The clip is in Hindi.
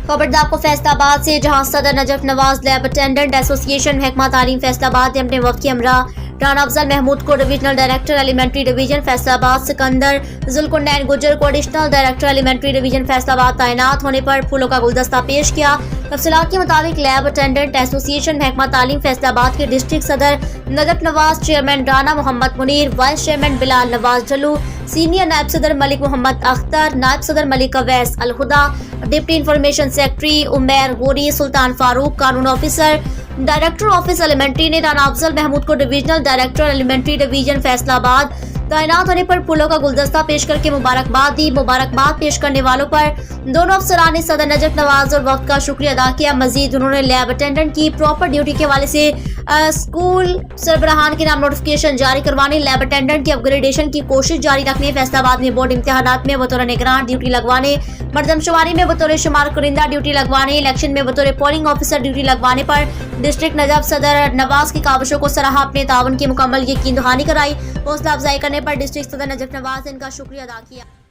खबरदार आपको फैसलाबाद से, जहां सदर Najaf Nawaz lab attendant association महकमा तालीम फैसलाबाद ने अपने वक्त हमरा राना अफजल महमूद को divisional director elementary division Faisalabad, Sikandar Zulqunain Gujjar को additional director elementary division Faisalabad तैनात होने पर फूलों का गुलदस्ता पेश किया। तफसीलात के मुताबिक लैब अटेंडेंट एसोसिएशन महकमा तालीम फैसलाबाद के डिस्ट्रिक्ट सदर Najaf Nawaz, chairman Rana Mohammad Munir, vice chairman Bilal Nawaz Jalu, senior नायब सदर मलिक मोहम्मद अख्तर, नायब सदर मलिक अवैस अल खुदा, डिप्टी इंफॉर्मेशन सेक्रेटरी उमैर गोरी, सुल्तान फारूक, कानून ऑफिसर डायरेक्टर ऑफिस एलिमेंट्री ने राना अफजल महमूद को divisional director elementary division Faisalabad तैनात होने पर फूलों का गुलदस्ता पेश करके मुबारकबाद दी। मुबारकबाद पेश करने वालों पर दोनों अफसरान ने सदर नजफ नवाज और वक्त का शुक्रिया अदा किया। मजीद उन्होंने लैब अटेंडेंट की प्रॉपर ड्यूटी के हवाले से स्कूल सरबराहान के नाम नोटिफिकेशन जारी करवाने, लैब अटेंडेंट की अपग्रेडेशन की कोशिश जारी रखने, फैसलाबाद में बोर्ड इम्तिहानात में बतौर निगरान ड्यूटी लगवाने, मर्दमशुमारी में बतौर शुमार कुरिंदा ड्यूटी लगवाने, इलेक्शन में बतौर पोलिंग ऑफिसर ड्यूटी लगवाने पर डिस्ट्रिक्ट नजफ सदर नवाज की काविशों को सराहा, अपने तावन की मुकम्मल यकीन दहानी कराई। हौसला अफजाई करने पर डिस्ट्रिक्ट सदर नजफ नवाज ने इनका शुक्रिया अदा किया।